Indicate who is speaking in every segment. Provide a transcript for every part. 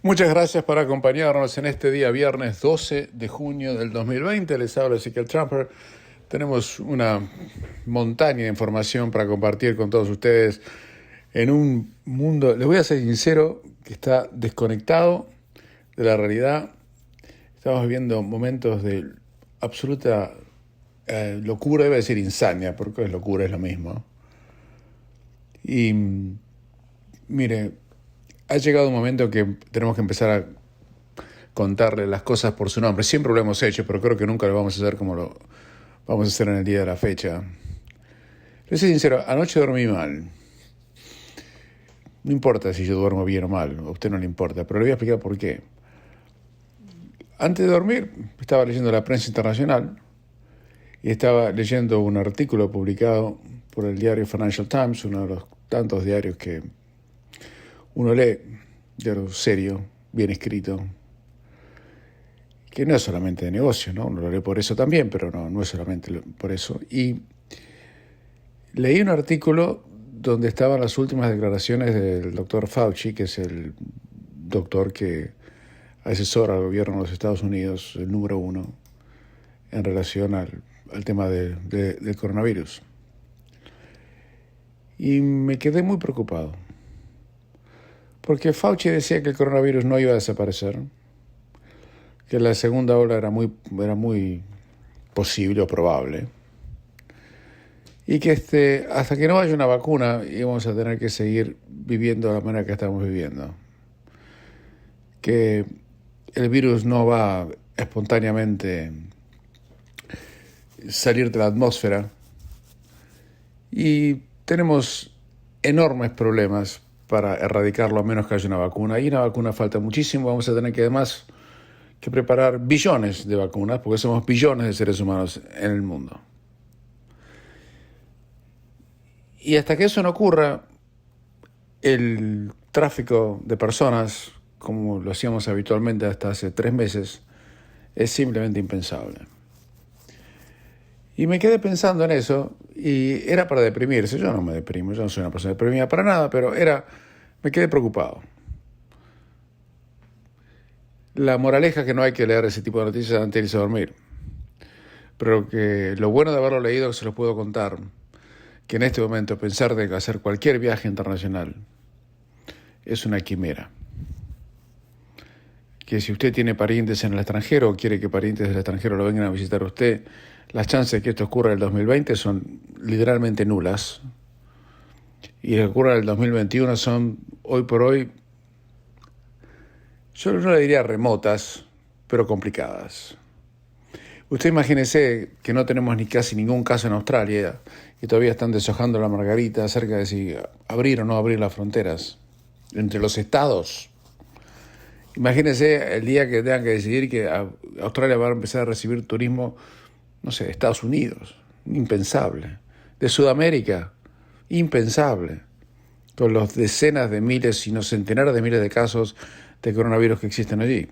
Speaker 1: Muchas gracias por acompañarnos en este día viernes 12 de junio del 2020. Les habla Ezequiel Trumper. Tenemos una montaña de información para compartir con todos ustedes en un mundo, les voy a ser sincero, que está desconectado de la realidad. Estamos viviendo momentos de absoluta locura, iba a decir insania, porque es locura, es lo mismo. Y mire, ha llegado un momento que tenemos que empezar a contarle las cosas por su nombre. Siempre lo hemos hecho, pero creo que nunca lo vamos a hacer como lo vamos a hacer en el día de la fecha. Les soy sincero, anoche dormí mal. No importa si yo duermo bien o mal, a usted no le importa, pero le voy a explicar por qué. Antes de dormir, estaba leyendo la prensa internacional y estaba leyendo un artículo publicado por el diario Financial Times, uno de los tantos diarios que uno lee, diario serio, bien escrito, que no es solamente de negocio, ¿no? Uno lo lee por eso también, pero no es solamente por eso. Y leí un artículo donde estaban las últimas declaraciones del doctor Fauci, que es el doctor que asesora al gobierno de los Estados Unidos, el número uno, en relación al tema del coronavirus. Y me quedé muy preocupado, porque Fauci decía que el coronavirus no iba a desaparecer, que la segunda ola era muy posible o probable, y que hasta que no haya una vacuna íbamos a tener que seguir viviendo de la manera que estamos viviendo. Que el virus no va espontáneamente salir de la atmósfera y tenemos enormes problemas para erradicarlo a menos que haya una vacuna. Y una vacuna falta muchísimo, vamos a tener que además que preparar billones de vacunas porque somos billones de seres humanos en el mundo. Y hasta que eso no ocurra, el tráfico de personas, como lo hacíamos habitualmente hasta hace 3 meses, es simplemente impensable. Y me quedé pensando en eso, y era para deprimirse. Yo no me deprimo, yo no soy una persona deprimida para nada, pero me quedé preocupado. La moraleja es que no hay que leer ese tipo de noticias antes de irse a dormir. Pero que lo bueno de haberlo leído, que se los puedo contar, que en este momento pensar de hacer cualquier viaje internacional es una quimera. Que si usted tiene parientes en el extranjero o quiere que parientes del extranjero lo vengan a visitar a usted, las chances de que esto ocurra en el 2020 son literalmente nulas. Y que ocurra en el 2021 son, hoy por hoy, yo no le diría remotas, pero complicadas. Usted imagínese que no tenemos ni casi ningún caso en Australia y todavía están deshojando la margarita acerca de si abrir o no abrir las fronteras entre los estados. Imagínese el día que tengan que decidir que Australia va a empezar a recibir turismo, no sé, de Estados Unidos, impensable. De Sudamérica, impensable. Con los decenas de miles, si no centenares de miles de casos de coronavirus que existen allí.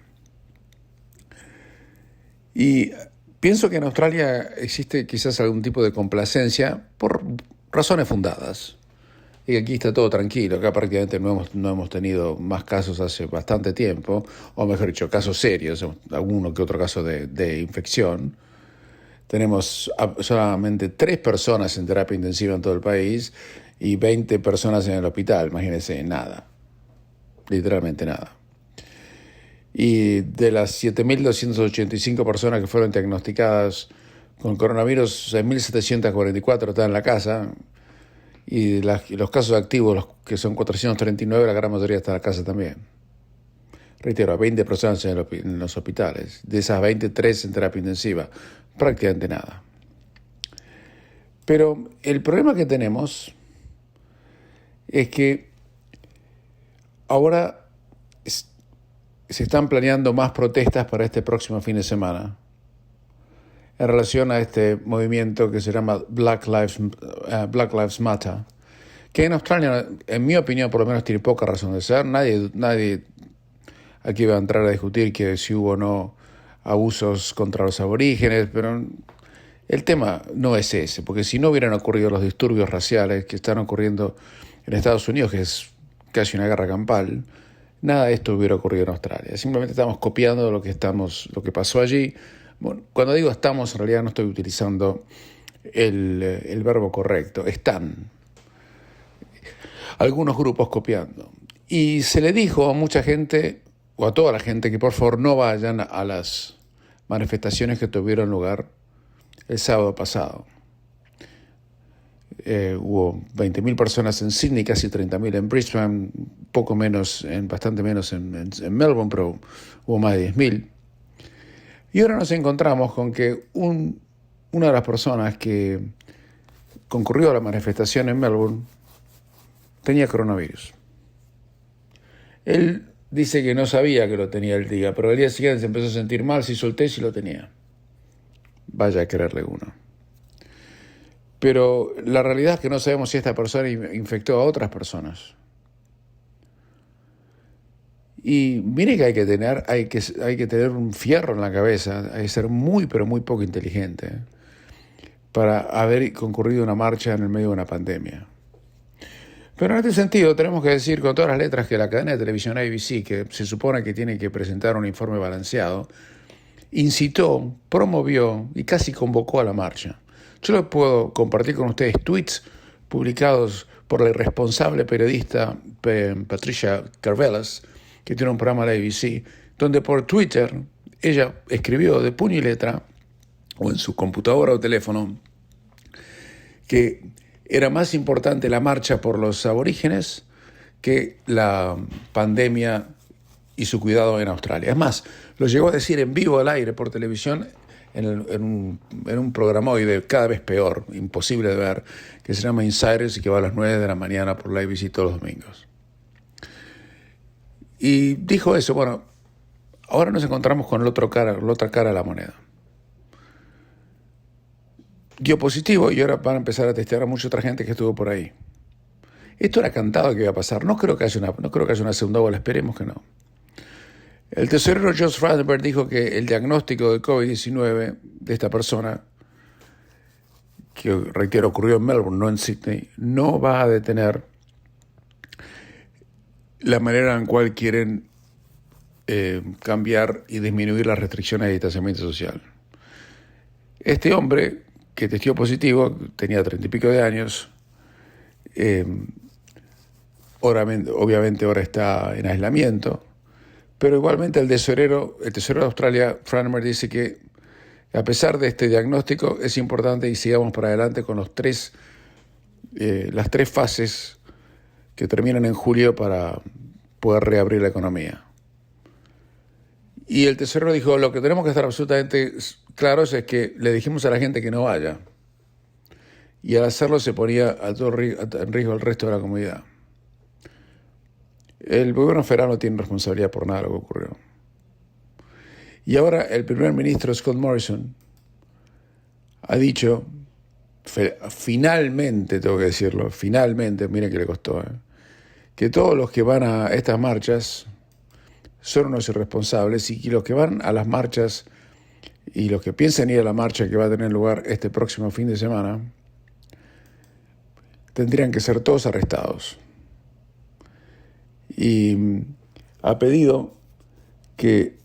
Speaker 1: Y pienso que en Australia existe quizás algún tipo de complacencia por razones fundadas. Y aquí está todo tranquilo, acá prácticamente no hemos tenido más casos hace bastante tiempo, o mejor dicho, casos serios, alguno que otro caso de infección. Tenemos solamente 3 personas en terapia intensiva en todo el país y 20 personas en el hospital, imagínense, nada, literalmente nada. Y de las 7.285 personas que fueron diagnosticadas con coronavirus, 6.744 están en la casa. Y los casos activos, que son 439, la gran mayoría está en la casa también. Reitero, 20 personas en los hospitales. De esas 23 en terapia intensiva. Prácticamente nada. Pero el problema que tenemos es que ahora se están planeando más protestas para este próximo fin de semana en relación a este movimiento que se llama Black Lives Matter, que en Australia, en mi opinión, por lo menos tiene poca razón de ser. Nadie aquí va a entrar a discutir que si hubo o no abusos contra los aborígenes, pero el tema no es ese, porque si no hubieran ocurrido los disturbios raciales que están ocurriendo en Estados Unidos, que es casi una guerra campal, nada de esto hubiera ocurrido en Australia. Simplemente estamos copiando lo que pasó allí. Bueno, cuando digo estamos, en realidad no estoy utilizando el verbo correcto. Están algunos grupos copiando. Y se le dijo a mucha gente, o a toda la gente, que por favor no vayan a las manifestaciones que tuvieron lugar el sábado pasado. Hubo 20.000 personas en Sydney, casi 30.000 en Brisbane, bastante menos en Melbourne, pero hubo más de 10.000. Y ahora nos encontramos con que una de las personas que concurrió a la manifestación en Melbourne tenía coronavirus. Él dice que no sabía que lo tenía el día, pero al día siguiente se empezó a sentir mal, se hizo el test y lo tenía. Vaya a quererle uno. Pero la realidad es que no sabemos si esta persona infectó a otras personas. Y mire que hay que tener un fierro en la cabeza, hay que ser muy, pero muy poco inteligente para haber concurrido a una marcha en el medio de una pandemia. Pero en este sentido tenemos que decir con todas las letras que la cadena de televisión ABC, que se supone que tiene que presentar un informe balanceado, incitó, promovió y casi convocó a la marcha. Yo les puedo compartir con ustedes tweets publicados por la irresponsable periodista Patricia Karvelas, que tiene un programa de la ABC, donde por Twitter ella escribió de puño y letra, o en su computadora o teléfono, que era más importante la marcha por los aborígenes que la pandemia y su cuidado en Australia. Es más, lo llegó a decir en vivo al aire por televisión en un programoide cada vez peor, imposible de ver, que se llama Insiders y que va a las 9 de la mañana por la ABC todos los domingos. Y dijo eso, bueno, ahora nos encontramos con la otra cara de la moneda. Dio positivo y ahora van a empezar a testear a mucha otra gente que estuvo por ahí. Esto era cantado que iba a pasar. No creo que haya una segunda ola, esperemos que no. El tesorero Josh Frydenberg dijo que el diagnóstico de COVID-19 de esta persona, que reitero ocurrió en Melbourne, no en Sydney, no va a detener la manera en cual quieren cambiar y disminuir las restricciones de distanciamiento social. Este hombre que testió positivo, tenía 30 y pico de años, obviamente ahora está en aislamiento, pero igualmente el tesorero de Australia, Frydenberg, dice que a pesar de este diagnóstico es importante y sigamos para adelante con las tres fases que terminan en julio para poder reabrir la economía. Y el tesorero dijo, lo que tenemos que estar absolutamente claros es que le dijimos a la gente que no vaya. Y al hacerlo se ponía en riesgo el resto de la comunidad. El gobierno federal no tiene responsabilidad por nada de lo que ocurrió. Y ahora el primer ministro Scott Morrison ha dicho, finalmente, tengo que decirlo, finalmente, miren que le costó, que todos los que van a estas marchas son unos irresponsables y que los que van a las marchas y los que piensan ir a la marcha que va a tener lugar este próximo fin de semana tendrían que ser todos arrestados. Y ha pedido que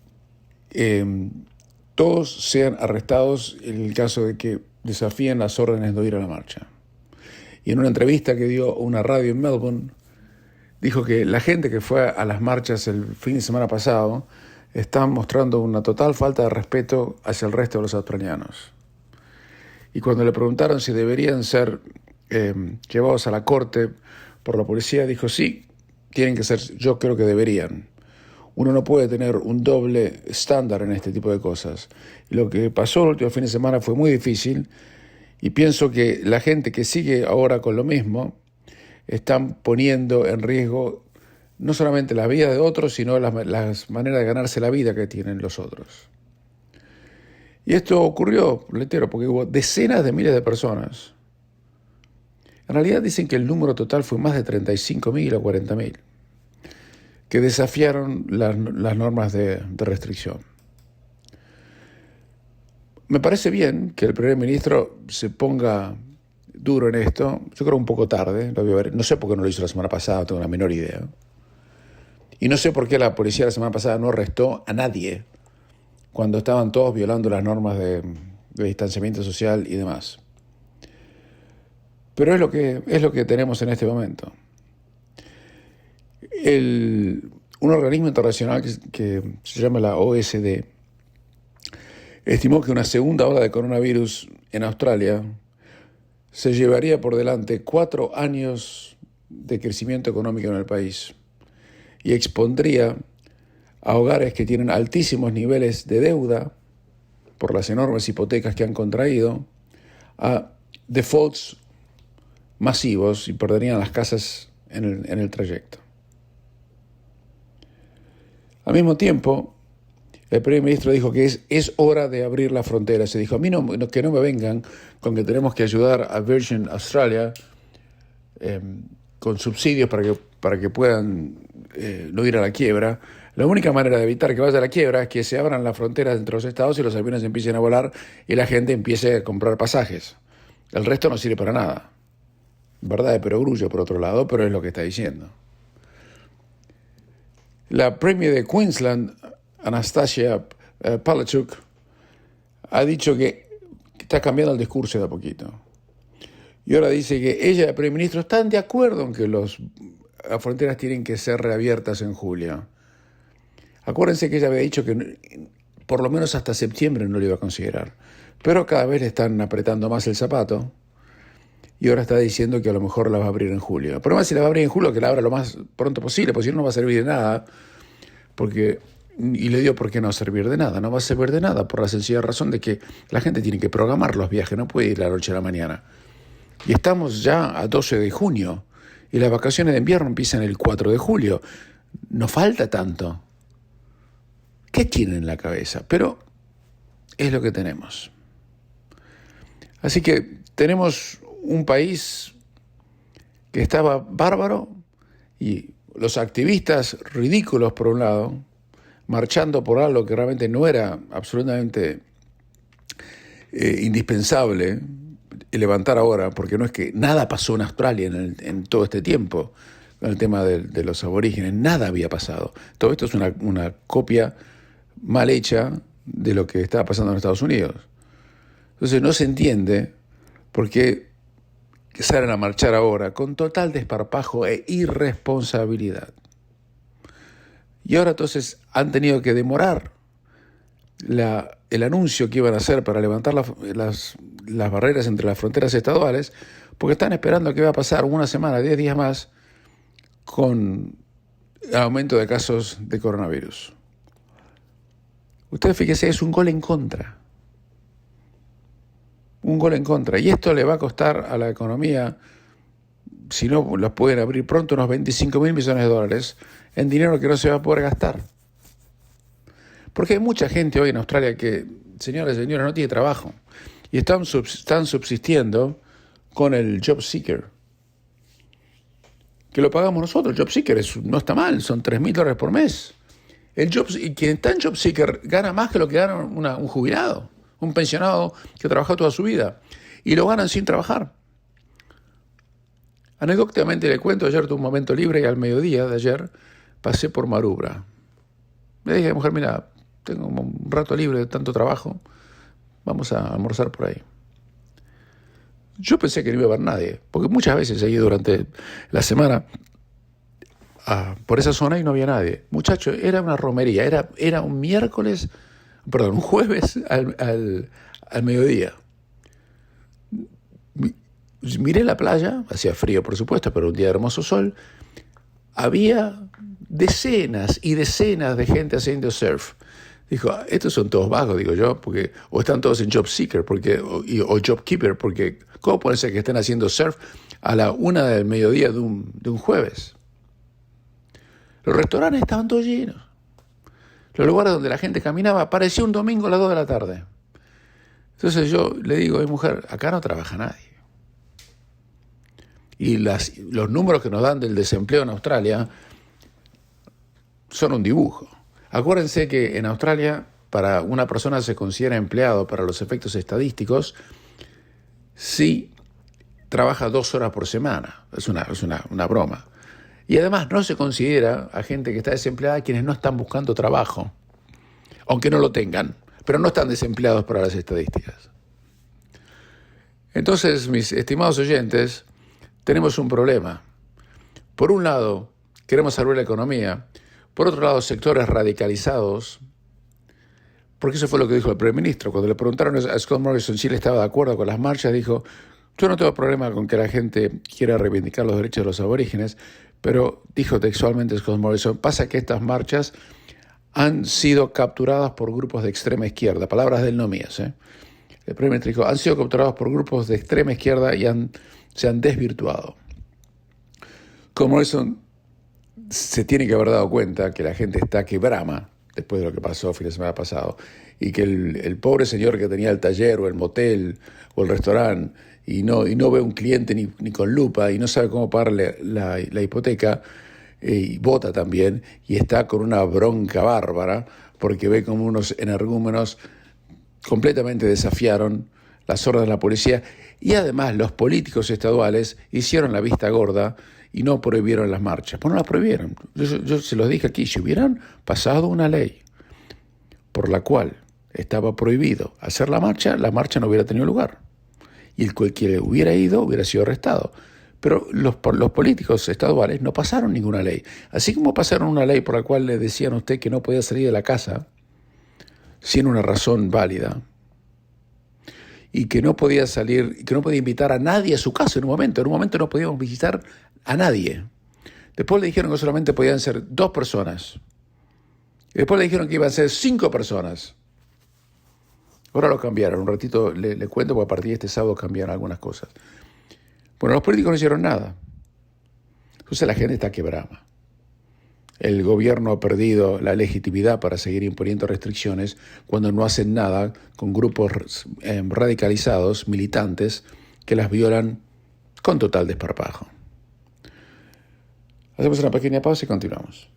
Speaker 1: todos sean arrestados en el caso de que desafíen las órdenes de ir a la marcha. Y en una entrevista que dio a una radio en Melbourne, dijo que la gente que fue a las marchas el fin de semana pasado está mostrando una total falta de respeto hacia el resto de los australianos. Y cuando le preguntaron si deberían ser llevados a la corte por la policía, dijo sí, tienen que ser, yo creo que deberían. Uno no puede tener un doble estándar en este tipo de cosas. Y lo que pasó el último fin de semana fue muy difícil y pienso que la gente que sigue ahora con lo mismo están poniendo en riesgo no solamente la vida de otros, sino las maneras de ganarse la vida que tienen los otros. Y esto ocurrió, reitero, porque hubo decenas de miles de personas. En realidad dicen que el número total fue más de 35.000 o 40.000, que desafiaron las normas de restricción. Me parece bien que el primer ministro se ponga duro en esto. Yo creo un poco tarde, lo voy a ver. No sé por qué no lo hizo la semana pasada, no tengo la menor idea. Y no sé por qué la policía la semana pasada no arrestó a nadie cuando estaban todos violando las normas de distanciamiento social y demás. Pero es lo que tenemos en este momento. Un organismo internacional que se llama la OSD estimó que una segunda ola de coronavirus en Australia se llevaría por delante 4 años de crecimiento económico en el país y expondría a hogares que tienen altísimos niveles de deuda por las enormes hipotecas que han contraído a defaults masivos y perderían las casas en el trayecto. Al mismo tiempo, el primer ministro dijo que es hora de abrir la frontera. Se dijo, a mí que no me vengan con que tenemos que ayudar a Virgin Australia con subsidios para que puedan no ir a la quiebra. La única manera de evitar que vaya a la quiebra es que se abran las fronteras entre los estados y los aviones empiecen a volar y la gente empiece a comprar pasajes. El resto no sirve para nada. Verdad de perogrullo, por otro lado, pero es lo que está diciendo. La Premier de Queensland, Anastasia Palaszczuk, ha dicho que está cambiando el discurso de a poquito. Y ahora dice que ella y el primer ministro están de acuerdo en que las fronteras tienen que ser reabiertas en julio. Acuérdense que ella había dicho que por lo menos hasta septiembre no lo iba a considerar. Pero cada vez le están apretando más el zapato y ahora está diciendo que a lo mejor la va a abrir en julio. El problema es si la va a abrir en julio, que la abra lo más pronto posible, porque si no, no va a servir de nada. Y le digo, ¿por qué no servir de nada? No va a servir de nada por la sencilla razón de que la gente tiene que programar los viajes, no puede ir la noche a la mañana. Y estamos ya a 12 de junio y las vacaciones de invierno empiezan el 4 de julio. No falta tanto. ¿Qué tienen en la cabeza? Pero es lo que tenemos. Así que tenemos un país que estaba bárbaro y los activistas ridículos por un lado, marchando por algo que realmente no era absolutamente indispensable levantar ahora, porque no es que nada pasó en Australia en todo este tiempo, con el tema de los aborígenes, nada había pasado. Todo esto es una copia mal hecha de lo que estaba pasando en Estados Unidos. Entonces no se entiende por qué salen a marchar ahora con total desparpajo e irresponsabilidad. Y ahora entonces han tenido que demorar el anuncio que iban a hacer para levantar las barreras entre las fronteras estaduales, porque están esperando que va a pasar una semana, 10 días más, con el aumento de casos de coronavirus. Ustedes fíjense, es un gol en contra. Un gol en contra. Y esto le va a costar a la economía, si no los pueden abrir pronto, unos 25.000 millones de dólares en dinero que no se va a poder gastar. Porque hay mucha gente hoy en Australia que, señoras y señores, no tiene trabajo. Y están subsistiendo con el Job Seeker. Que lo pagamos nosotros. El Job Seeker no está mal, son $3,000 por mes. Y quien está en Job Seeker gana más que lo que gana un jubilado, un pensionado que trabajó toda su vida. Y lo ganan sin trabajar. Anecdóticamente le cuento, ayer tuve un momento libre y al mediodía de ayer pasé por Maroubra. Le dije a la mujer, mira, tengo un rato libre de tanto trabajo, vamos a almorzar por ahí. Yo pensé que no iba a haber nadie, porque muchas veces he ido durante la semana por esa zona y no había nadie. Muchacho, era una romería, era un jueves al mediodía. Miré la playa, hacía frío por supuesto, pero un día de hermoso sol. Había decenas y decenas de gente haciendo surf. Dijo, estos son todos vagos, digo yo, porque o están todos en Job Seeker o Job Keeper, porque ¿cómo puede ser que estén haciendo surf a la 1 del mediodía de un jueves? Los restaurantes estaban todos llenos. Los lugares donde la gente caminaba parecía un domingo a las 2 de la tarde. Entonces yo le digo a mi mujer, acá no trabaja nadie. Y los números que nos dan del desempleo en Australia son un dibujo. Acuérdense que en Australia, para una persona se considera empleado para los efectos estadísticos si trabaja 2 horas por semana. Es una broma. Y además no se considera a gente que está desempleada quienes no están buscando trabajo, aunque no lo tengan, pero no están desempleados para las estadísticas. Entonces, mis estimados oyentes, tenemos un problema. Por un lado, queremos salvar la economía. Por otro lado, sectores radicalizados, porque eso fue lo que dijo el primer ministro. Cuando le preguntaron a Scott Morrison si él estaba de acuerdo con las marchas, dijo: yo no tengo problema con que la gente quiera reivindicar los derechos de los aborígenes, pero, dijo textualmente Scott Morrison, pasa que estas marchas han sido capturadas por grupos de extrema izquierda. Palabras de él, no mías. El primer ministro dijo: han sido capturados por grupos de extrema izquierda y se han desvirtuado. Scott Morrison se tiene que haber dado cuenta que la gente está que brama después de lo que pasó el fin de semana pasado, y que el pobre señor que tenía el taller o el motel o el restaurante y no ve un cliente ni con lupa y no sabe cómo pagarle la hipoteca, y vota también, y está con una bronca bárbara porque ve como unos energúmenos completamente desafiaron las órdenes de la policía, y además los políticos estaduales hicieron la vista gorda y no prohibieron las marchas. Pues no las prohibieron. Yo se los dije aquí, si hubieran pasado una ley por la cual estaba prohibido hacer la marcha no hubiera tenido lugar. Y el que hubiera ido hubiera sido arrestado. Pero los políticos estaduales no pasaron ninguna ley. Así como pasaron una ley por la cual le decían a usted que no podía salir de la casa sin una razón válida, y que no podía salir, y que no podía invitar a nadie a su casa en un momento no podíamos visitar a nadie. Después le dijeron que solamente podían ser 2 personas. Y después le dijeron que iban a ser 5 personas. Ahora lo cambiaron. Un ratito le cuento, porque a partir de este sábado cambiaron algunas cosas. Bueno, los políticos no hicieron nada. Entonces la gente está que brama. El gobierno ha perdido la legitimidad para seguir imponiendo restricciones cuando no hacen nada con grupos radicalizados, militantes, que las violan con total desparpajo. Hacemos una pequeña pausa y continuamos.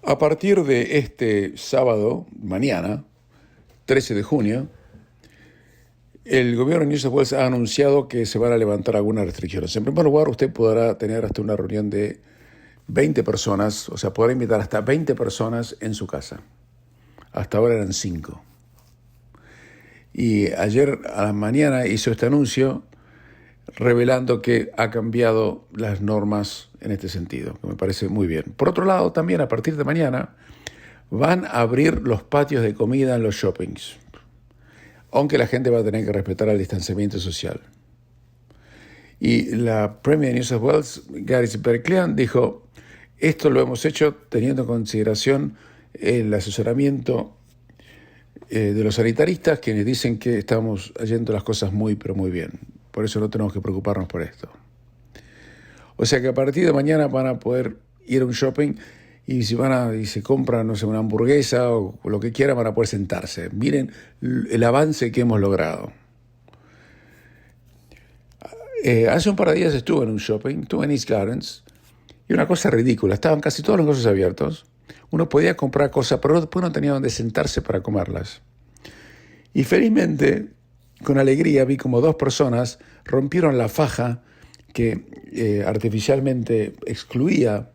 Speaker 1: A partir de este sábado, mañana, 13 de junio, el gobierno de New South Wales ha anunciado que se van a levantar algunas restricciones. En primer lugar, usted podrá tener hasta una reunión de 20 personas, o sea, podrá invitar hasta 20 personas en su casa. Hasta ahora eran 5. Y ayer a la mañana hizo este anuncio revelando que ha cambiado las normas en este sentido, que me parece muy bien. Por otro lado, también a partir de mañana van a abrir los patios de comida en los shoppings, aunque la gente va a tener que respetar el distanciamiento social. Y la Premier de New South Wales, Gary Berkelian, dijo: esto lo hemos hecho teniendo en consideración el asesoramiento de los sanitaristas, quienes dicen que estamos haciendo las cosas muy, pero muy bien. Por eso no tenemos que preocuparnos por esto. O sea que a partir de mañana van a poder ir a un shopping, y si se compran, no sé, una hamburguesa o lo que quieran, van a poder sentarse. Miren el avance que hemos logrado. Hace un par de días estuve en un shopping, estuve en East Gardens, y una cosa ridícula, estaban casi todos los negocios abiertos. Uno podía comprar cosas, pero después no tenía donde sentarse para comerlas. Y felizmente, con alegría, vi como 2 personas rompieron la faja que artificialmente excluía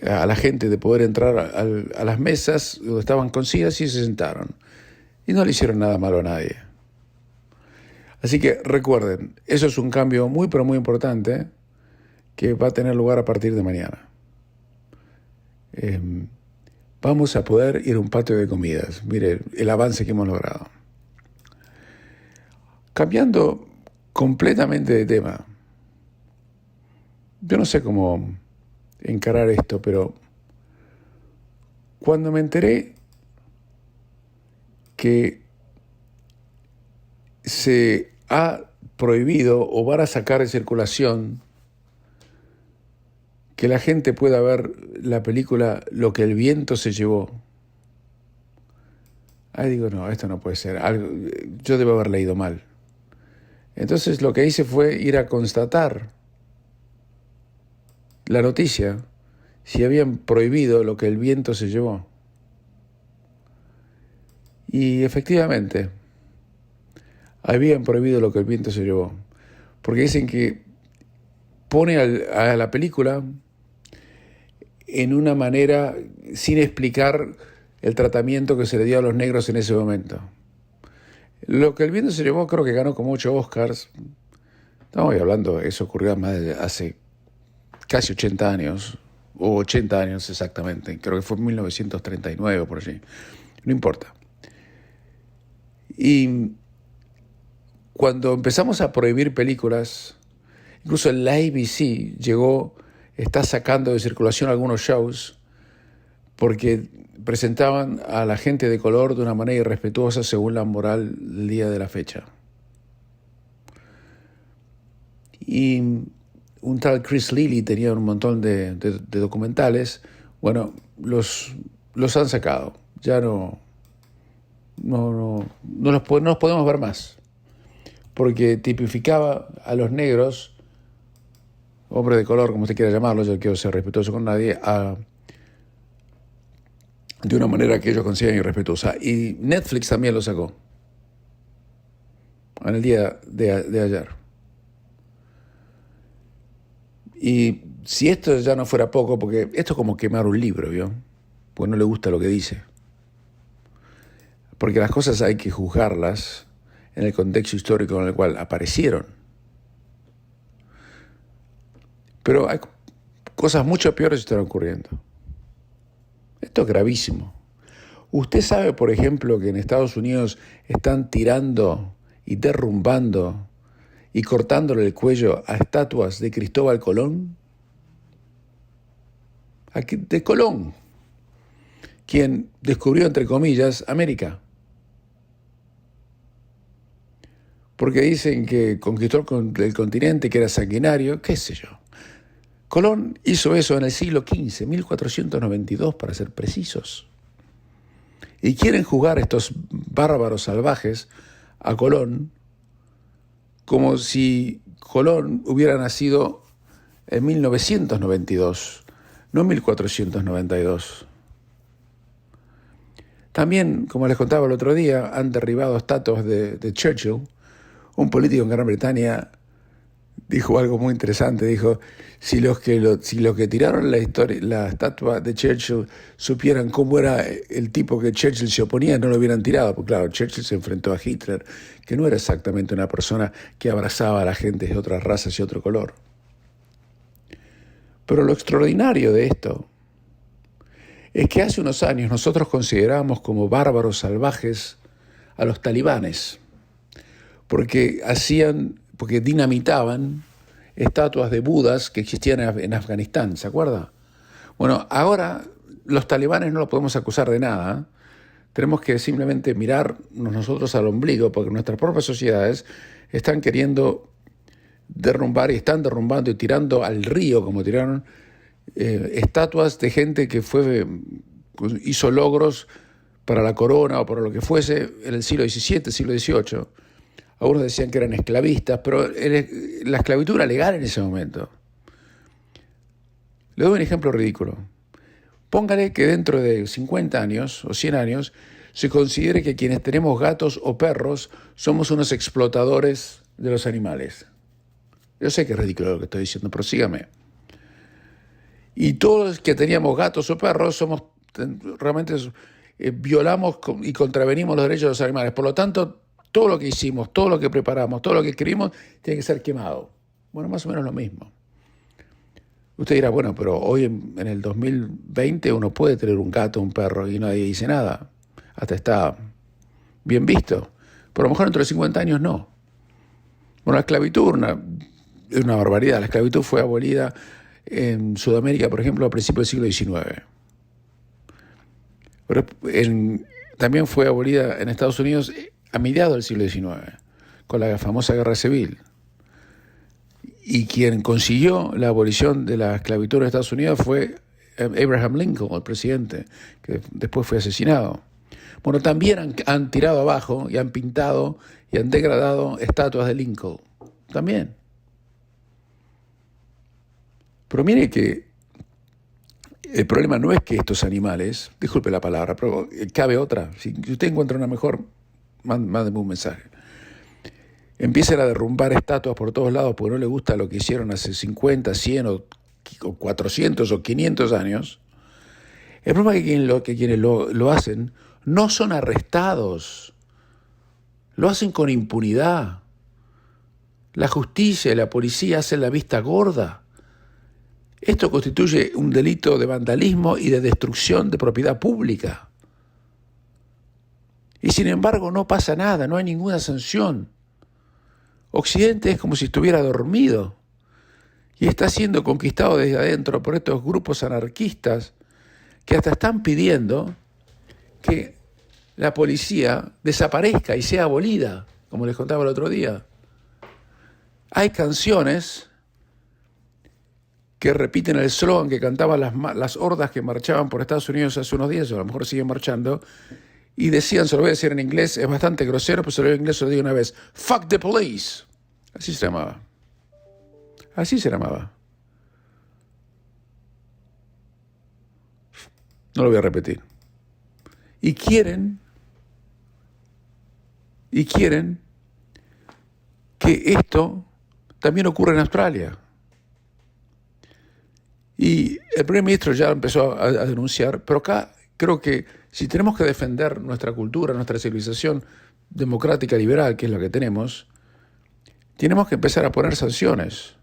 Speaker 1: a la gente de poder entrar a las mesas donde estaban con sillas, y se sentaron. Y no le hicieron nada malo a nadie. Así que recuerden, eso es un cambio muy, pero muy importante que va a tener lugar a partir de mañana. Vamos a poder ir a un patio de comidas. Mire el avance que hemos logrado. Cambiando completamente de tema. Yo no sé cómo encarar esto, pero cuando me enteré que se ha prohibido o van a sacar de circulación que la gente pueda ver la película Lo que el viento se llevó. Ahí digo, no, esto no puede ser. Yo debo haber leído mal. Entonces lo que hice fue ir a constatar la noticia, si habían prohibido Lo que el viento se llevó. Y efectivamente, habían prohibido Lo que el viento se llevó. Porque dicen que pone a la película en una manera sin explicar el tratamiento que se le dio a los negros en ese momento. Lo que el viento se llevó, creo que ganó como 8 Oscars. Estamos hablando, eso ocurrió hace casi 80 años, o 80 años exactamente. Creo que fue en 1939 por allí. No importa. Y cuando empezamos a prohibir películas, incluso la ABC está sacando de circulación algunos shows porque presentaban a la gente de color de una manera irrespetuosa según la moral del día de la fecha. Y un tal Chris Lilly tenía un montón de documentales. Bueno, los han sacado. Ya no los podemos ver más. Porque tipificaba a los negros, hombres de color, como usted quiera llamarlos, yo quiero ser respetuoso con nadie, de una manera que ellos consideran irrespetuosa. Y Netflix también lo sacó en el día de ayer. Y si esto ya no fuera poco, porque esto es como quemar un libro, ¿vio? Pues no le gusta lo que dice. Porque las cosas hay que juzgarlas en el contexto histórico en el cual aparecieron. Pero hay cosas mucho peores que están ocurriendo. Esto es gravísimo. Usted sabe, por ejemplo, que en Estados Unidos están tirando y derrumbando y cortándole el cuello a estatuas de Cristóbal Colón. De Colón, quien descubrió, entre comillas, América. Porque dicen que conquistó el continente, que era sanguinario, qué sé yo. Colón hizo eso en el siglo XV, 1492 para ser precisos. Y quieren juzgar estos bárbaros salvajes a Colón como si Colón hubiera nacido en 1992, no en 1492. También, como les contaba el otro día, han derribado estatuas de Churchill. Un político en Gran Bretaña dijo algo muy interesante. Dijo, si los que tiraron la estatua de Churchill supieran cómo era el tipo que Churchill se oponía, no lo hubieran tirado. Porque claro, Churchill se enfrentó a Hitler, que no era exactamente una persona que abrazaba a la gente de otras razas y otro color. Pero lo extraordinario de esto es que hace unos años nosotros considerábamos como bárbaros salvajes a los talibanes, porque dinamitaban estatuas de budas que existían en Afganistán, ¿se acuerda? Bueno, ahora los talibanes no los podemos acusar de nada. Tenemos que simplemente mirarnos nosotros al ombligo, porque nuestras propias sociedades están queriendo derrumbar y están derrumbando y tirando al río, como tiraron estatuas de gente que hizo logros para la corona o para lo que fuese en el siglo XVII, siglo XVIII. Algunos decían que eran esclavistas, pero la esclavitud era legal en ese momento. Le doy un ejemplo ridículo. Póngale que dentro de 50 años o 100 años se considere que quienes tenemos gatos o perros somos unos explotadores de los animales. Yo sé que es ridículo lo que estoy diciendo, pero sígame. Y todos los que teníamos gatos o perros realmente violamos y contravenimos los derechos de los animales. Por lo tanto, todo lo que hicimos, todo lo que preparamos, todo lo que escribimos, tiene que ser quemado. Bueno, más o menos lo mismo. Usted dirá, bueno, pero hoy en el 2020 uno puede tener un gato, un perro y nadie dice nada. Hasta está bien visto. Pero a lo mejor dentro de 50 años no. Bueno, la esclavitud es una barbaridad. La esclavitud fue abolida en Sudamérica, por ejemplo, a principios del siglo XIX. Pero también fue abolida en Estados Unidos a mediados del siglo XIX, con la famosa Guerra Civil. Y quien consiguió la abolición de la esclavitud en Estados Unidos fue Abraham Lincoln, el presidente, que después fue asesinado. Bueno, también han tirado abajo y han pintado y han degradado estatuas de Lincoln. También. Pero mire que el problema no es que estos animales, disculpe la palabra, pero cabe otra. Si usted encuentra una mejor, mándeme un mensaje. empiecen a derrumbar estatuas por todos lados porque no les gusta lo que hicieron hace 50, 100 o 400 o 500 años, el problema es que quienes lo hacen no son arrestados, lo hacen con impunidad. La justicia y la policía hacen la vista gorda. Esto constituye un delito de vandalismo y de destrucción de propiedad pública. Y sin embargo no pasa nada, no hay ninguna sanción. Occidente es como si estuviera dormido y está siendo conquistado desde adentro por estos grupos anarquistas que hasta están pidiendo que la policía desaparezca y sea abolida, como les contaba el otro día. Hay canciones que repiten el slogan que cantaban las hordas que marchaban por Estados Unidos hace unos días, o a lo mejor siguen marchando, y decían, se lo voy a decir en inglés, es bastante grosero, pero se lo digo en inglés, se lo digo una vez: "Fuck the police". Así se llamaba. Así se llamaba. No lo voy a repetir. Y quieren que esto también ocurra en Australia. Y el primer ministro ya empezó a denunciar, pero acá creo que si tenemos que defender nuestra cultura, nuestra civilización democrática liberal, que es la que tenemos que empezar a poner sanciones.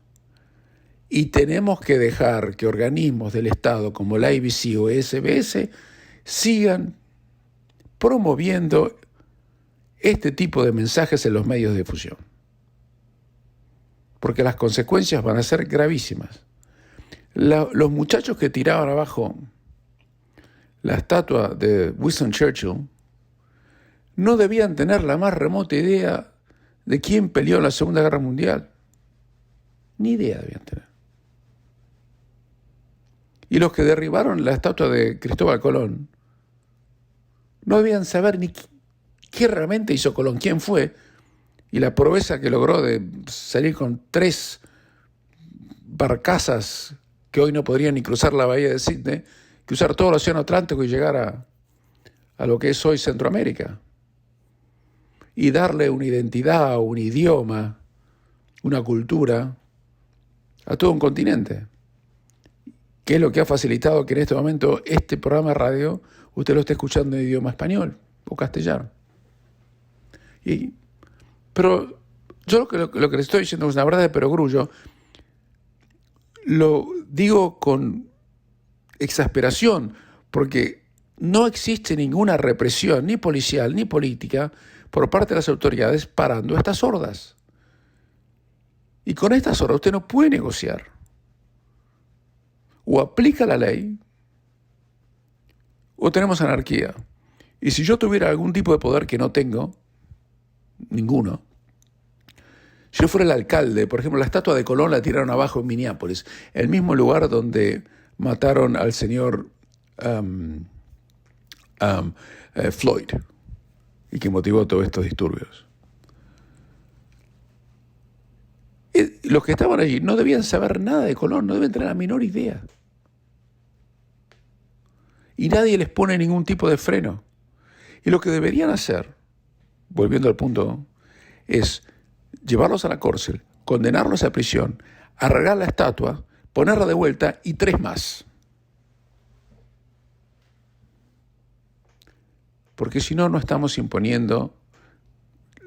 Speaker 1: Y tenemos que dejar que organismos del Estado como la ABC o SBS sigan promoviendo este tipo de mensajes en los medios de difusión. Porque las consecuencias van a ser gravísimas. Los muchachos que tiraban abajo la estatua de Winston Churchill no debían tener la más remota idea de quién peleó en la Segunda Guerra Mundial. Ni idea debían tener. Y los que derribaron la estatua de Cristóbal Colón no debían saber ni qué realmente hizo Colón, quién fue, y la proeza que logró de salir con 3 barcazas que hoy no podrían ni cruzar la bahía de Sydney, cruzar todo el océano Atlántico y llegar a lo que es hoy Centroamérica. Y darle una identidad, un idioma, una cultura a todo un continente. Que es lo que ha facilitado que en este momento este programa de radio usted lo esté escuchando en idioma español o castellano. Pero yo lo que le estoy diciendo es una verdad de perogrullo. Lo digo con exasperación, porque no existe ninguna represión, ni policial, ni política, por parte de las autoridades parando estas hordas. Y con estas hordas usted no puede negociar. O aplica la ley, o tenemos anarquía. Y si yo tuviera algún tipo de poder que no tengo, ninguno, si yo fuera el alcalde, por ejemplo, la estatua de Colón la tiraron abajo en Minneapolis, el mismo lugar donde mataron al señor Floyd y que motivó todos estos disturbios. Los que estaban allí no debían saber nada de Colón, no deben tener la menor idea. Y nadie les pone ningún tipo de freno. Y lo que deberían hacer, volviendo al punto, es llevarlos a la cárcel, condenarlos a prisión, arreglar la estatua, ponerla de vuelta y 3 más. Porque si no, no estamos imponiendo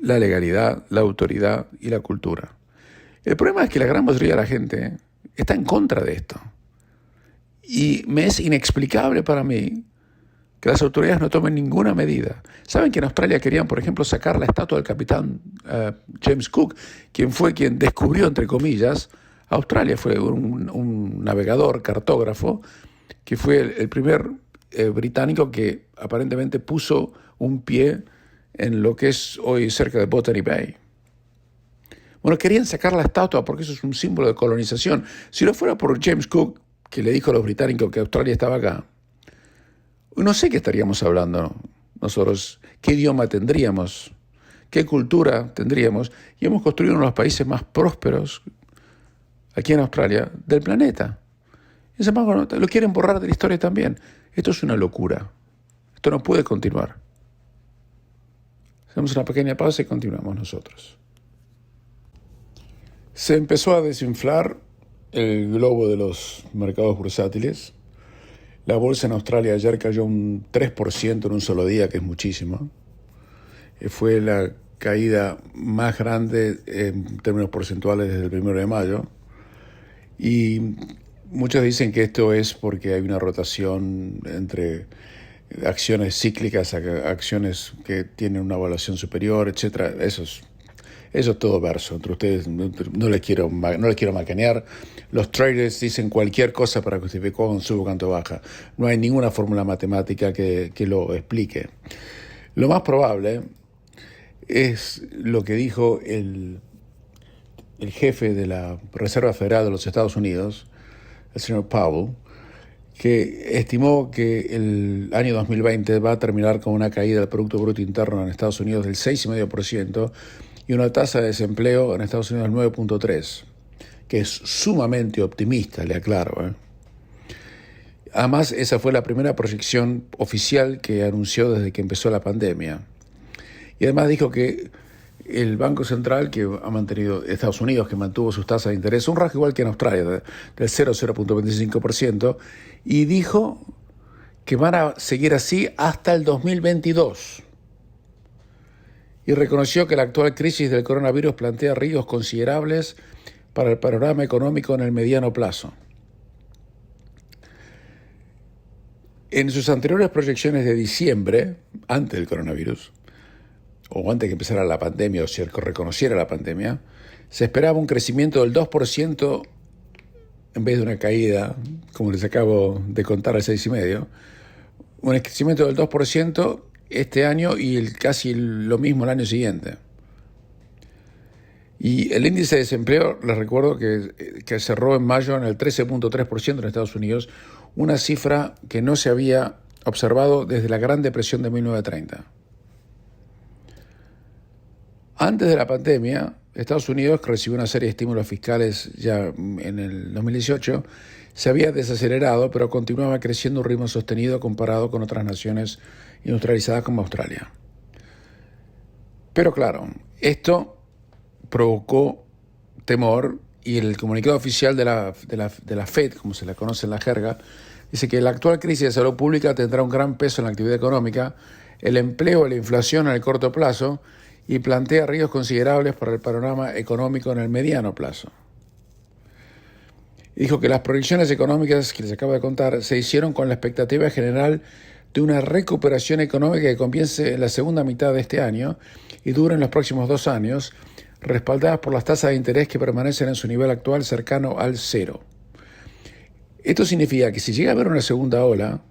Speaker 1: la legalidad, la autoridad y la cultura. El problema es que la gran mayoría de la gente está en contra de esto. Y me es inexplicable para mí que las autoridades no tomen ninguna medida. ¿Saben que en Australia querían, por ejemplo, sacar la estatua del capitán James Cook, quien fue quien descubrió, entre comillas, Australia? Fue un navegador, cartógrafo, que fue el primer británico que aparentemente puso un pie en lo que es hoy cerca de Botany Bay. Bueno, querían sacar la estatua porque eso es un símbolo de colonización. Si no fuera por James Cook, que le dijo a los británicos que Australia estaba acá, no sé qué estaríamos hablando nosotros, qué idioma tendríamos, qué cultura tendríamos, y hemos construido uno de los países más prósperos aquí en Australia del planeta. Y sin embargo, lo quieren borrar de la historia también. Esto es una locura. Esto no puede continuar. Hacemos una pequeña pausa y continuamos nosotros. Se empezó a desinflar el globo de los mercados bursátiles. La bolsa en Australia ayer cayó un 3% en un solo día, que es muchísimo. Fue la caída más grande en términos porcentuales desde el 1 de mayo. Y muchos dicen que esto es porque hay una rotación entre acciones cíclicas a acciones que tienen una evaluación superior, etcétera. Eso es todo verso. Entre ustedes no les quiero macanear. Los traders dicen cualquier cosa para justificar cuánto sube o cuánto baja. No hay ninguna fórmula matemática que lo explique. Lo más probable es lo que dijo el jefe de la Reserva Federal de los Estados Unidos, el señor Powell, que estimó que el año 2020 va a terminar con una caída del Producto Bruto Interno en Estados Unidos del 6,5% y una tasa de desempleo en Estados Unidos del 9,3%, que es sumamente optimista, le aclaro. Además, esa fue la primera proyección oficial que anunció desde que empezó la pandemia. Y además dijo que el Banco Central, que ha mantenido, Estados Unidos, que mantuvo sus tasas de interés, un rasgo igual que en Australia, del 0,25%, y dijo que van a seguir así hasta el 2022. Y reconoció que la actual crisis del coronavirus plantea riesgos considerables para el panorama económico en el mediano plazo. En sus anteriores proyecciones de diciembre, antes del coronavirus, o antes que empezara la pandemia, o se reconociera la pandemia, se esperaba un crecimiento del 2% en vez de una caída, como les acabo de contar, al 6,5%, un crecimiento del 2% este año y casi lo mismo el año siguiente. Y el índice de desempleo, les recuerdo que cerró en mayo en el 13,3% en Estados Unidos, una cifra que no se había observado desde la Gran Depresión de 1930. Antes de la pandemia, Estados Unidos, que recibió una serie de estímulos fiscales ya en el 2018, se había desacelerado, pero continuaba creciendo a un ritmo sostenido comparado con otras naciones industrializadas como Australia. Pero claro, esto provocó temor y el comunicado oficial de la Fed, como se la conoce en la jerga, dice que la actual crisis de salud pública tendrá un gran peso en la actividad económica, el empleo y la inflación en el corto plazo, y plantea riesgos considerables para el panorama económico en el mediano plazo. Dijo que las proyecciones económicas que les acabo de contar se hicieron con la expectativa general de una recuperación económica que comience en la segunda mitad de este año y dure en los próximos 2 años, respaldadas por las tasas de interés que permanecen en su nivel actual cercano al 0. Esto significa que si llega a haber una segunda ola,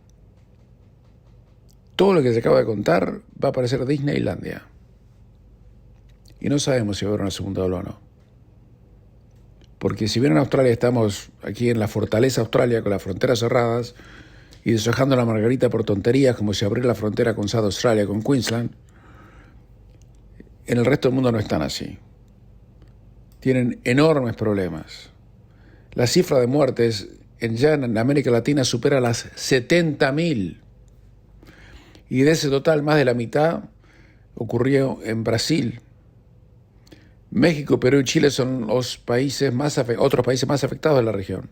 Speaker 1: todo lo que se acaba de contar va a parecer Disneylandia. Y no sabemos si va a haber una segunda ola o no. Porque si bien en Australia estamos aquí en la fortaleza Australia con las fronteras cerradas y deshojando la margarita por tonterías como si abrir la frontera con South Australia, con Queensland, en el resto del mundo no están así. Tienen enormes problemas. La cifra de muertes ya en América Latina supera las 70.000. Y de ese total, más de la mitad ocurrió en Brasil. México, Perú y Chile son los otros países más afectados de la región.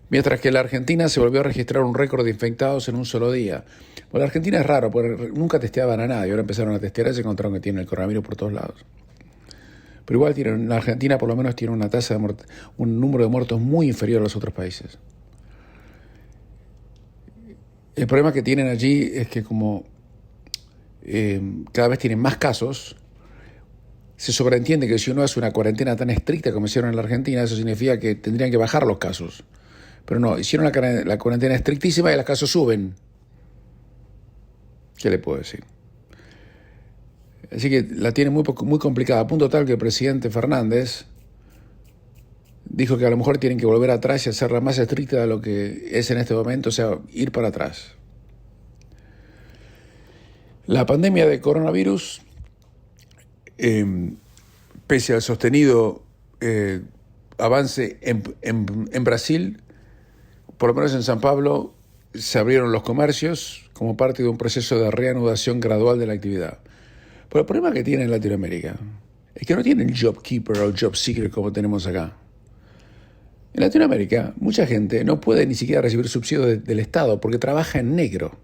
Speaker 1: Mientras que la Argentina se volvió a registrar un récord de infectados en un solo día. Bueno, la Argentina es raro, porque nunca testeaban a nadie. Ahora empezaron a testear y se encontraron que tienen el coronavirus por todos lados. Pero igual la Argentina por lo menos tiene una tasa de un número de muertos muy inferior a los otros países. El problema que tienen allí es que como cada vez tienen más casos, se sobreentiende que si uno hace una cuarentena tan estricta como hicieron en la Argentina, eso significa que tendrían que bajar los casos. Pero no, hicieron la cuarentena estrictísima y los casos suben. ¿Qué le puedo decir? Así que la tiene muy complicada, a punto tal que el presidente Fernández dijo que a lo mejor tienen que volver atrás y hacerla más estricta de lo que es en este momento, o sea, ir para atrás. La pandemia de coronavirus, pese al sostenido avance en Brasil, por lo menos en San Pablo, se abrieron los comercios como parte de un proceso de reanudación gradual de la actividad. Pero el problema que tiene en Latinoamérica es es que no tienen job keeper o job seeker como tenemos acá. En Latinoamérica, mucha gente no puede ni siquiera recibir subsidio del Estado porque trabaja en negro.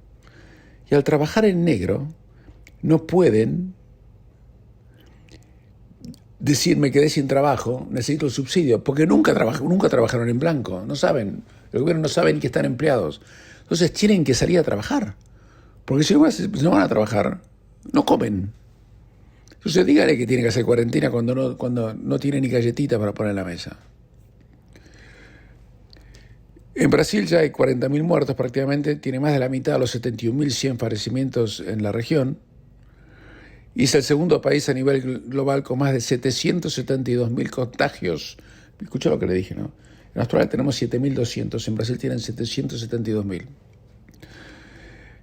Speaker 1: Y al trabajar en negro, no pueden decir me quedé sin trabajo, necesito el subsidio, porque nunca trabajaron en blanco, no saben, el gobierno no sabe ni que están empleados. Entonces tienen que salir a trabajar, porque si no van a trabajar, no comen. Entonces dígale que tiene que hacer cuarentena cuando no tiene ni galletita para poner en la mesa. En Brasil ya hay 40.000 muertos prácticamente, tiene más de la mitad de los 71.100 fallecimientos en la región, y es el segundo país a nivel global con más de 772.000 contagios. Escucha lo que le dije, ¿no? En Australia tenemos 7.200, en Brasil tienen 772.000.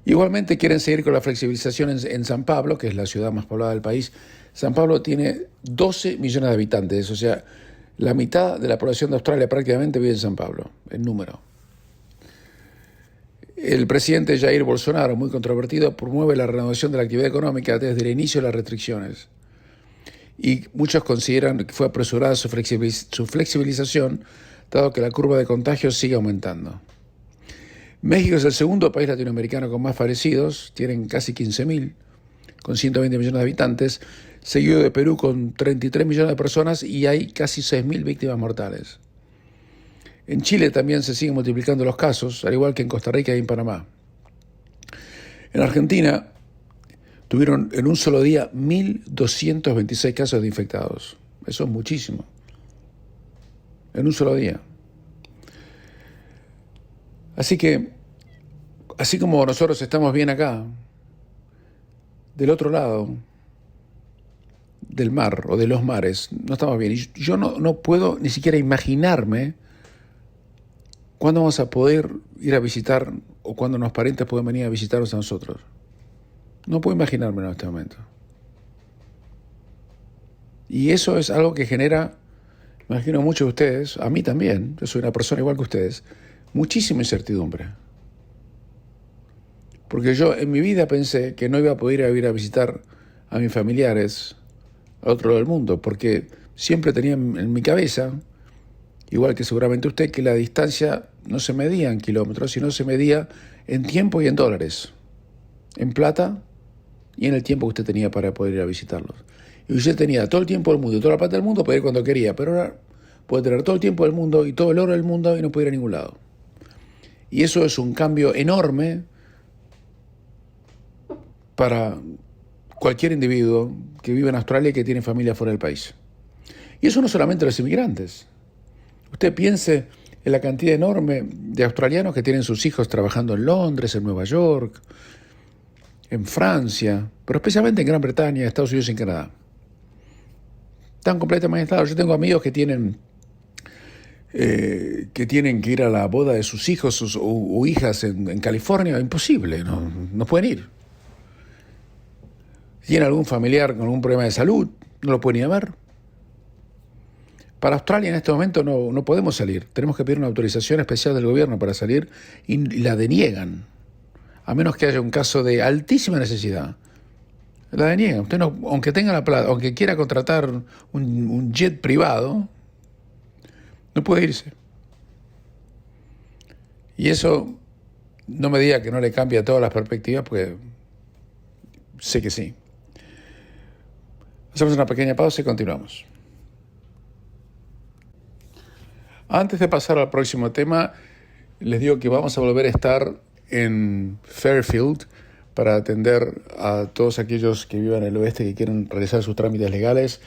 Speaker 1: Igualmente quieren seguir con la flexibilización en San Pablo, que es la ciudad más poblada del país. San Pablo tiene 12 millones de habitantes, o sea, la mitad de la población de Australia prácticamente vive en San Pablo, en número. El presidente Jair Bolsonaro, muy controvertido, promueve la renovación de la actividad económica desde el inicio de las restricciones. Y muchos consideran que fue apresurada su flexibilización, dado que la curva de contagios sigue aumentando. México es el segundo país latinoamericano con más fallecidos, tienen casi 15.000, con 120 millones de habitantes, seguido de Perú con 33 millones de personas y hay casi 6.000 víctimas mortales. En Chile también se siguen multiplicando los casos, al igual que en Costa Rica y en Panamá. En Argentina tuvieron en un solo día 1.226 casos de infectados. Eso es muchísimo. En un solo día. Así que, así como nosotros estamos bien acá, del otro lado del mar o de los mares, no estamos bien. Y yo no puedo ni siquiera imaginarme cuándo vamos a poder ir a visitar o cuándo los parientes pueden venir a visitarnos a nosotros. No puedo imaginarme en este momento. Y eso es algo que genera, me imagino muchos de ustedes, a mí también, yo soy una persona igual que ustedes, muchísima incertidumbre. Porque yo en mi vida pensé que no iba a poder ir a visitar a mis familiares al otro lado del mundo, porque siempre tenía en mi cabeza, igual que seguramente usted, que la distancia no se medía en kilómetros, sino se medía en tiempo y en dólares, en plata y en el tiempo que usted tenía para poder ir a visitarlos. Y usted tenía todo el tiempo del mundo y toda la plata del mundo para ir cuando quería, pero ahora puede tener todo el tiempo del mundo y todo el oro del mundo y no puede ir a ningún lado. Y eso es un cambio enorme para cualquier individuo que vive en Australia y que tiene familia fuera del país. Y eso no solamente los inmigrantes. Usted piense en la cantidad enorme de australianos que tienen sus hijos trabajando en Londres, en Nueva York, en Francia, pero especialmente en Gran Bretaña, Estados Unidos y en Canadá. Están completamente aislados. Yo tengo amigos que tienen que ir a la boda de sus hijos o hijas en California. Imposible, no pueden ir. Tienen algún familiar con algún problema de salud, no lo pueden ir a ver. Para Australia en este momento no podemos salir. Tenemos que pedir una autorización especial del gobierno para salir y la deniegan. A menos que haya un caso de altísima necesidad. La deniegan. Usted no, aunque tenga la plata, aunque quiera contratar un jet privado, no puede irse. Y eso no me diga que no le cambia todas las perspectivas, porque sé que sí. Hacemos una pequeña pausa y continuamos. Antes de pasar al próximo tema, les digo que vamos a volver a estar en Fairfield para atender a todos aquellos que vivan en el oeste que quieren realizar sus trámites legales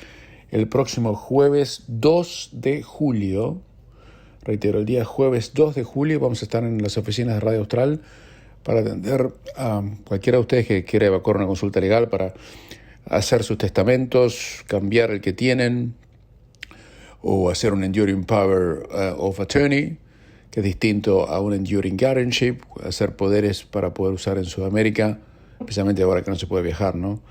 Speaker 1: el próximo jueves 2 de julio. Reitero, el día jueves 2 de julio vamos a estar en las oficinas de Radio Austral para atender a cualquiera de ustedes que quiera evacuar una consulta legal para hacer sus testamentos, cambiar el que tienen, o hacer un Enduring Power of Attorney, que es distinto a un Enduring Guardianship, hacer poderes para poder usar en Sudamérica, especialmente ahora que no se puede viajar, ¿no?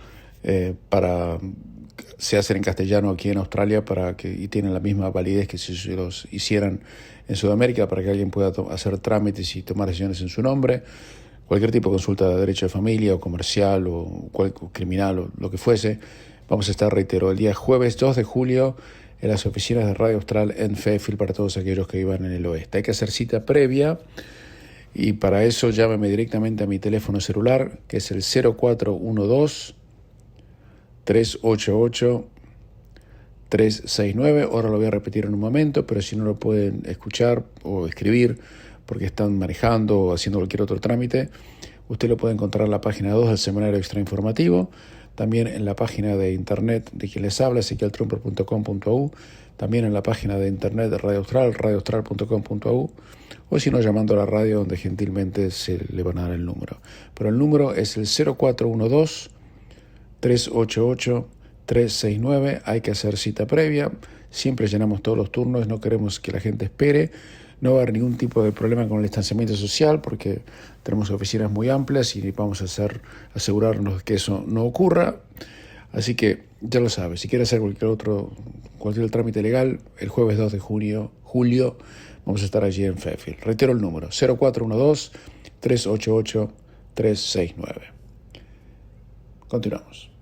Speaker 1: Se hacen en castellano aquí en Australia y tienen la misma validez que si se los hicieran en Sudamérica, para que alguien pueda hacer trámites y tomar decisiones en su nombre. Cualquier tipo de consulta de derecho de familia o comercial o criminal o lo que fuese, Vamos a estar, reitero, el día jueves 2 de julio en las oficinas de Radio Austral en Fairfield para todos aquellos que vivan en el oeste. Hay que hacer cita previa y para eso llámeme directamente a mi teléfono celular, que es el 0412-388-369. Ahora lo voy a repetir en un momento, pero si no lo pueden escuchar o escribir porque están manejando o haciendo cualquier otro trámite, usted lo puede encontrar en la página 2 del Semanario Extrainformativo, también en la página de internet de quien les habla, ezequieltrumper.com.au, también en la página de internet de Radio Austral, radioaustral.com.au, o si no, llamando a la radio donde gentilmente se le van a dar el número. Pero el número es el 0412-388-369, hay que hacer cita previa, siempre llenamos todos los turnos, no queremos que la gente espere. No va a haber ningún tipo de problema con el distanciamiento social porque tenemos oficinas muy amplias y vamos a asegurarnos que eso no ocurra. Así que ya lo sabe, si quiere hacer cualquier trámite legal, el jueves 2 de julio vamos a estar allí en Fairfield. Reitero el número, 0412-388-369. Continuamos.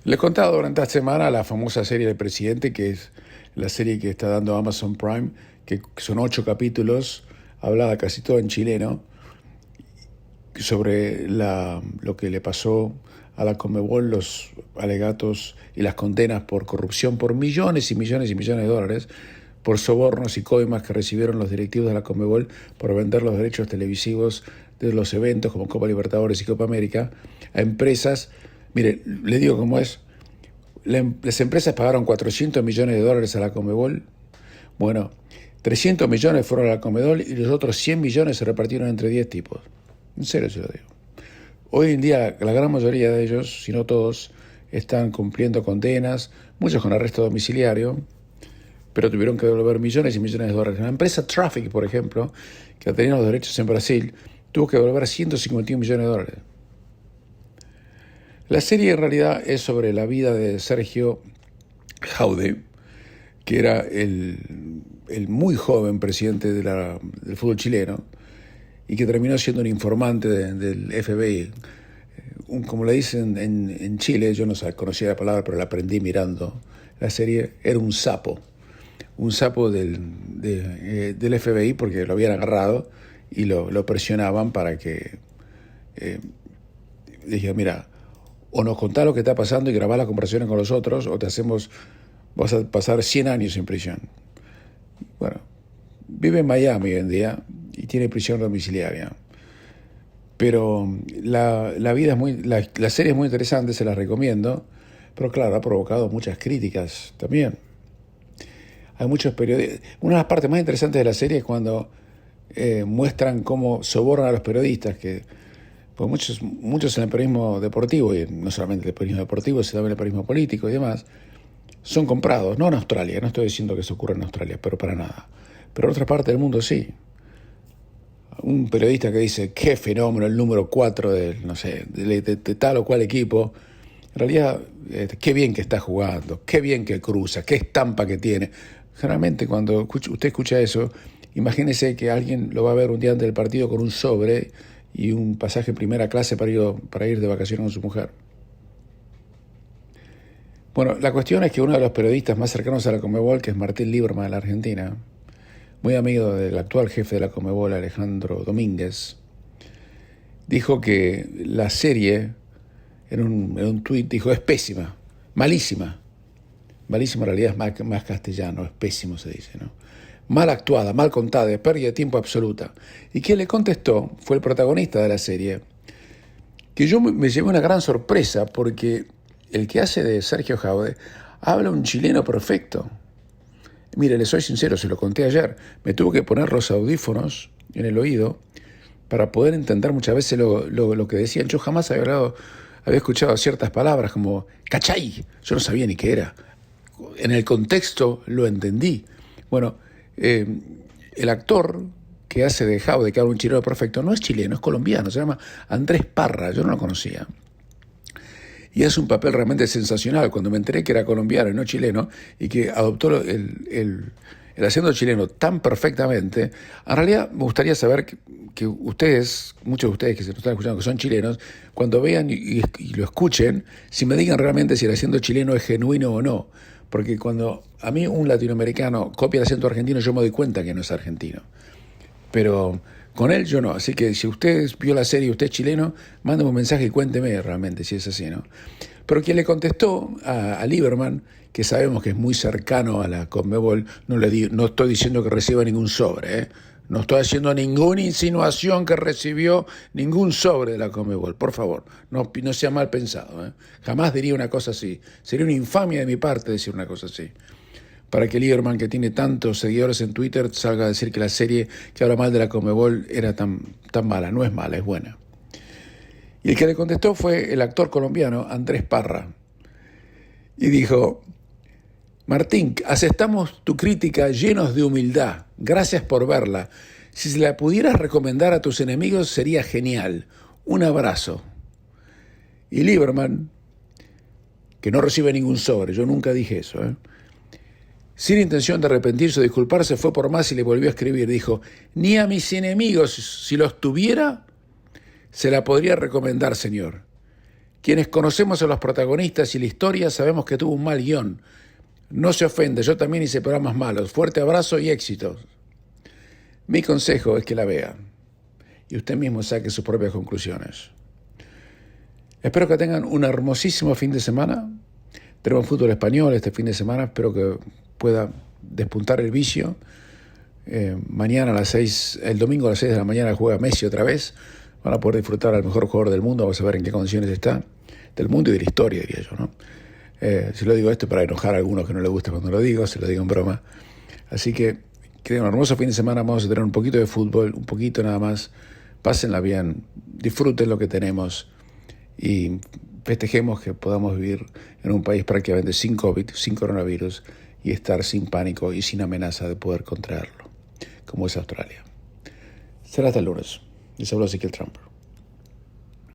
Speaker 1: Les he contado durante esta semana la famosa serie del presidente, que es la serie que está dando Amazon Prime, que son 8 capítulos, hablada casi todo en chileno, sobre lo que le pasó a la Conmebol, los alegatos y las condenas por corrupción por millones y millones y millones de dólares, por sobornos y coimas que recibieron los directivos de la Conmebol por vender los derechos televisivos de los eventos como Copa Libertadores y Copa América a empresas. Mire, le digo cómo es. Las empresas pagaron 400 millones de dólares a la Conmebol. Bueno, 300 millones fueron a la Conmebol y los otros 100 millones se repartieron entre 10 tipos. En serio se lo digo. Hoy en día la gran mayoría de ellos, si no todos, están cumpliendo condenas, muchos con arresto domiciliario, pero tuvieron que devolver millones y millones de dólares. La empresa Traffic, por ejemplo, que tenía los derechos en Brasil, tuvo que devolver 151 millones de dólares. La serie en realidad es sobre la vida de Sergio Jaude, que era el muy joven presidente del fútbol chileno y que terminó siendo un informante del FBI. Como le dicen en Chile, yo no conocía la palabra, pero la aprendí mirando la serie, era un sapo del FBI porque lo habían agarrado y lo presionaban para que dije, mira, o nos contás lo que está pasando y grabás las conversaciones con los otros, o vas a pasar 100 años en prisión. Bueno, vive en Miami hoy en día y tiene prisión domiciliaria. Pero la serie es muy interesante, se la recomiendo, pero claro, ha provocado muchas críticas también. Hay muchos periodistas. Una de las partes más interesantes de la serie es cuando muestran cómo sobornan a los periodistas, pues muchos en el periodismo deportivo, y no solamente el periodismo deportivo, sino también el periodismo político y demás, son comprados, no en Australia, no estoy diciendo que eso ocurra en Australia, pero para nada. Pero en otra parte del mundo sí. Un periodista que dice, qué fenómeno, el número 4 de tal o cual equipo, en realidad, qué bien que está jugando, qué bien que cruza, qué estampa que tiene. Generalmente cuando usted escucha eso, imagínese que alguien lo va a ver un día antes del partido con un sobre y un pasaje en primera clase para ir de vacaciones con su mujer. Bueno, la cuestión es que uno de los periodistas más cercanos a la Conmebol, que es Martín Lieberman de la Argentina, muy amigo del actual jefe de la Conmebol, Alejandro Domínguez, dijo que la serie, en un tuit, dijo, es pésima, malísima. Malísima en realidad es más castellano, es pésimo se dice, ¿no? Mal actuada, mal contada, de pérdida de tiempo absoluta. Y quien le contestó fue el protagonista de la serie, que yo me llevé una gran sorpresa porque el que hace de Sergio Jaude habla un chileno perfecto. Mire, le soy sincero, se lo conté ayer, me tuve que poner los audífonos en el oído para poder entender muchas veces lo que decían. Yo jamás había escuchado ciertas palabras como cachai, yo no sabía ni qué era. En el contexto lo entendí. Bueno, el actor que hace de Jaude, que habla un chileno perfecto, no es chileno, es colombiano, se llama Andrés Parra, yo no lo conocía. Y hace un papel realmente sensacional. Cuando me enteré que era colombiano y no chileno, y que adoptó el el acento chileno tan perfectamente. En realidad me gustaría saber que ustedes, muchos de ustedes que se nos están escuchando, que son chilenos, cuando vean y lo escuchen, si me digan realmente si el acento chileno es genuino o no. Porque cuando a mí un latinoamericano copia el acento argentino, yo me doy cuenta que no es argentino. Pero con él yo no. Así que si usted vio la serie y usted es chileno, mándame un mensaje y cuénteme realmente si es así, ¿no? Pero quien le contestó a Lieberman, que sabemos que es muy cercano a la Conmebol, no estoy diciendo que reciba ningún sobre, ¿eh? No estoy haciendo ninguna insinuación que recibió ningún sobre de la Conmebol. Por favor, no sea mal pensado, ¿eh? Jamás diría una cosa así. Sería una infamia de mi parte decir una cosa así. Para que Lieberman, que tiene tantos seguidores en Twitter, salga a decir que la serie que habla mal de la Conmebol era tan mala. No es mala, es buena. Y el que le contestó fue el actor colombiano Andrés Parra. Y dijo: Martín, aceptamos tu crítica llenos de humildad. Gracias por verla. Si se la pudieras recomendar a tus enemigos sería genial. Un abrazo. Y Lieberman, que no recibe ningún sobre, yo nunca dije eso, sin intención de arrepentirse o disculparse, fue por más y le volvió a escribir. Dijo: ni a mis enemigos, si los tuviera, se la podría recomendar, señor. Quienes conocemos a los protagonistas y la historia sabemos que tuvo un mal guión. No se ofende, yo también hice programas malos. Fuerte abrazo y éxitos. Mi consejo es que la vea y usted mismo saque sus propias conclusiones. Espero que tengan un hermosísimo fin de semana. Tenemos fútbol español este fin de semana. Espero que pueda despuntar el vicio. Mañana a las 6, el domingo a las 6 de la mañana juega Messi otra vez. Van a poder disfrutar al mejor jugador del mundo. Vamos a ver en qué condiciones está. Del mundo y de la historia, diría yo, ¿no? Si lo digo esto para enojar a algunos que no les gusta cuando lo digo, se lo digo en broma. Así que tengan un hermoso fin de semana. Vamos a tener un poquito de fútbol, un poquito nada más. Pásenla bien, disfruten lo que tenemos y festejemos que podamos vivir en un país prácticamente sin COVID, sin coronavirus y estar sin pánico y sin amenaza de poder contraerlo, como es Australia. Será hasta el lunes. Les habló Ezequiel Trumper.